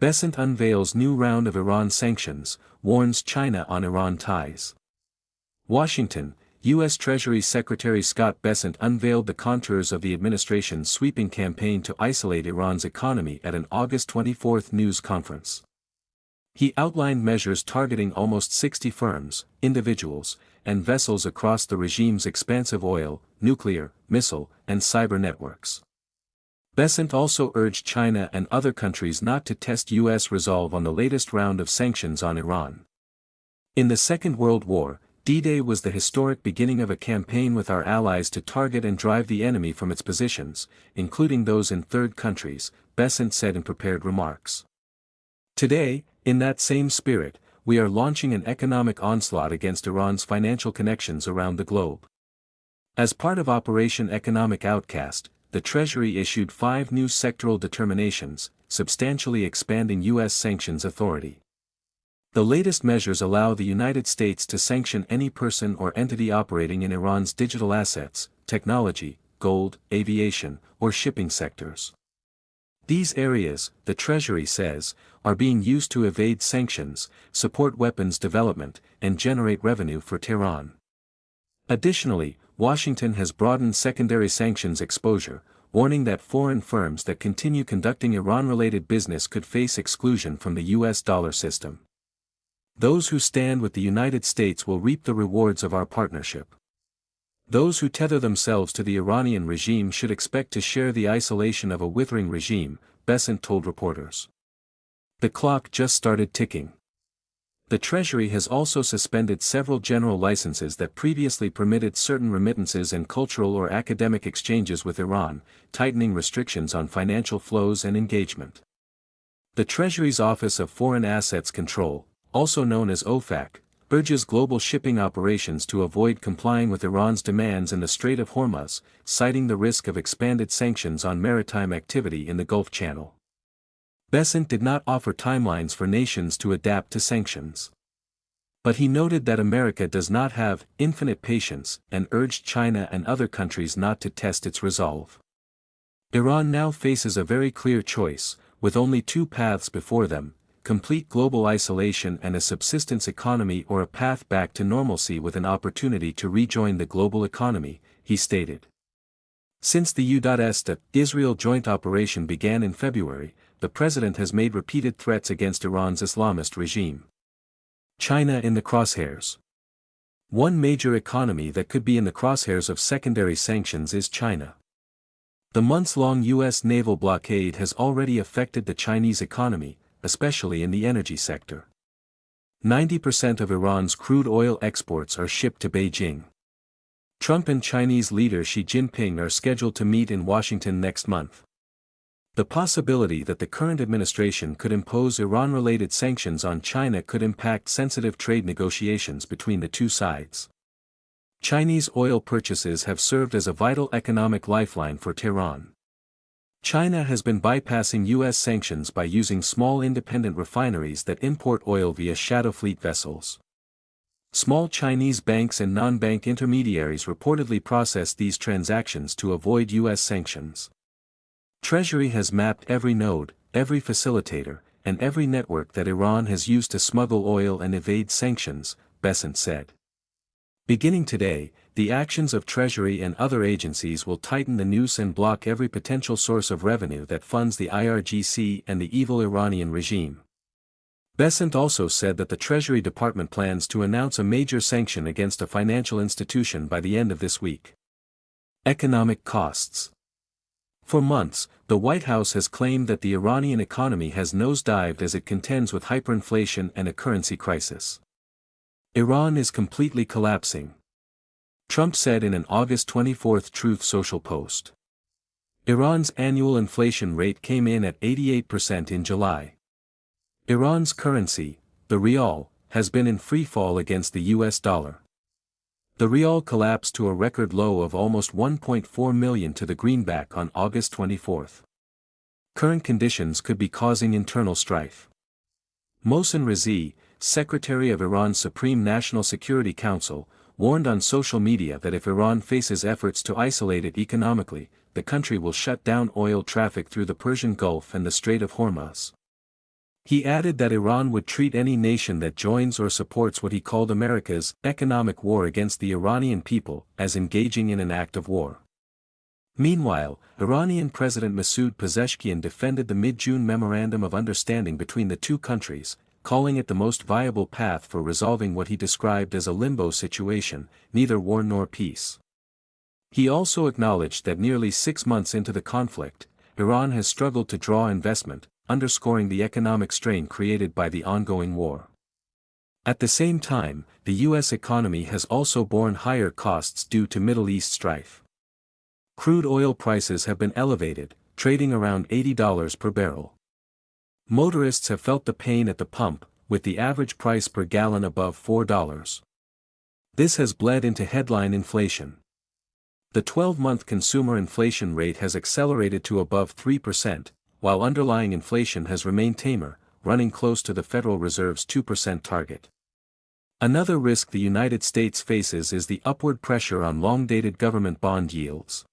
Bessent unveils new round of Iran sanctions, warns China on Iran ties. Washington, U.S. Treasury Secretary Scott Bessent unveiled the contours of the administration's sweeping campaign to isolate Iran's economy at an August 24 news conference. He outlined measures targeting almost 60 firms, individuals, and vessels across the regime's expansive oil, nuclear, missile, and cyber networks. Bessent also urged China and other countries not to test U.S. resolve on the latest round of sanctions on Iran. In the Second World War, D-Day was the historic beginning of a campaign with our allies to target and drive the enemy from its positions, including those in third countries, Bessent said in prepared remarks. Today, in that same spirit, we are launching an economic onslaught against Iran's financial connections around the globe. As part of Operation Economic Outcast, the Treasury issued 5 new sectoral determinations, substantially expanding U.S. sanctions authority. The latest measures allow the United States to sanction any person or entity operating in Iran's digital assets, technology, gold, aviation, or shipping sectors. These areas, the Treasury says, are being used to evade sanctions, support weapons development, and generate revenue for Tehran. Additionally, Washington has broadened secondary sanctions exposure, warning that foreign firms that continue conducting Iran-related business could face exclusion from the U.S. dollar system. Those who stand with the United States will reap the rewards of our partnership. Those who tether themselves to the Iranian regime should expect to share the isolation of a withering regime, Bessent told reporters. The clock just started ticking. The Treasury has also suspended several general licenses that previously permitted certain remittances and cultural or academic exchanges with Iran, tightening restrictions on financial flows and engagement. The Treasury's Office of Foreign Assets Control, also known as OFAC, urges global shipping operations to avoid complying with Iran's demands in the Strait of Hormuz, citing the risk of expanded sanctions on maritime activity in the Gulf Channel. Bessent did not offer timelines for nations to adapt to sanctions. But he noted that America does not have infinite patience and urged China and other countries not to test its resolve. Iran now faces a very clear choice, with only 2 paths before them: complete global isolation and a subsistence economy, or a path back to normalcy with an opportunity to rejoin the global economy, he stated. Since the U.S.-Israel joint operation began in February, the president has made repeated threats against Iran's Islamist regime. China in the crosshairs. One major economy that could be in the crosshairs of secondary sanctions is China. The months-long U.S. naval blockade has already affected the Chinese economy, especially in the energy sector. 90% of Iran's crude oil exports are shipped to Beijing. Trump and Chinese leader Xi Jinping are scheduled to meet in Washington next month. The possibility that the current administration could impose Iran-related sanctions on China could impact sensitive trade negotiations between the two sides. Chinese oil purchases have served as a vital economic lifeline for Tehran. China has been bypassing U.S. sanctions by using small independent refineries that import oil via shadow fleet vessels. Small Chinese banks and non-bank intermediaries reportedly process these transactions to avoid U.S. sanctions. Treasury has mapped every node, every facilitator, and every network that Iran has used to smuggle oil and evade sanctions, Bessent said. Beginning today, the actions of Treasury and other agencies will tighten the noose and block every potential source of revenue that funds the IRGC and the evil Iranian regime. Bessent also said that the Treasury Department plans to announce a major sanction against a financial institution by the end of this week. Economic costs. For months, the White House has claimed that the Iranian economy has nosedived as it contends with hyperinflation and a currency crisis. Iran is completely collapsing, Trump said in an August 24 Truth Social post. Iran's annual inflation rate came in at 88% in July. Iran's currency, the rial, has been in free fall against the US dollar. The rial collapsed to a record low of almost 1.4 million to the greenback on August 24. Current conditions could be causing internal strife. Mohsen Razi, Secretary of Iran's Supreme National Security Council, warned on social media that if Iran faces efforts to isolate it economically, the country will shut down oil traffic through the Persian Gulf and the Strait of Hormuz. He added that Iran would treat any nation that joins or supports what he called America's economic war against the Iranian people as engaging in an act of war. Meanwhile, Iranian President Masoud Pezeshkian defended the mid-June Memorandum of Understanding between the two countries, calling it the most viable path for resolving what he described as a limbo situation, neither war nor peace. He also acknowledged that nearly 6 months into the conflict, Iran has struggled to draw investment, underscoring the economic strain created by the ongoing war. At the same time, the U.S. economy has also borne higher costs due to Middle East strife. Crude oil prices have been elevated, trading around $80 per barrel. Motorists have felt the pain at the pump, with the average price per gallon above $4. This has bled into headline inflation. The 12-month consumer inflation rate has accelerated to above 3%, while underlying inflation has remained tamer, running close to the Federal Reserve's 2% target. Another risk the United States faces is the upward pressure on long-dated government bond yields.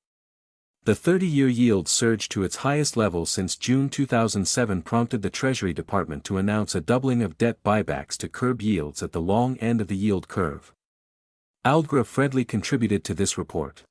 The 30-year yield surged to its highest level since June 2007, prompted the Treasury Department to announce a doubling of debt buybacks to curb yields at the long end of the yield curve. Aldgra Fredley contributed to this report.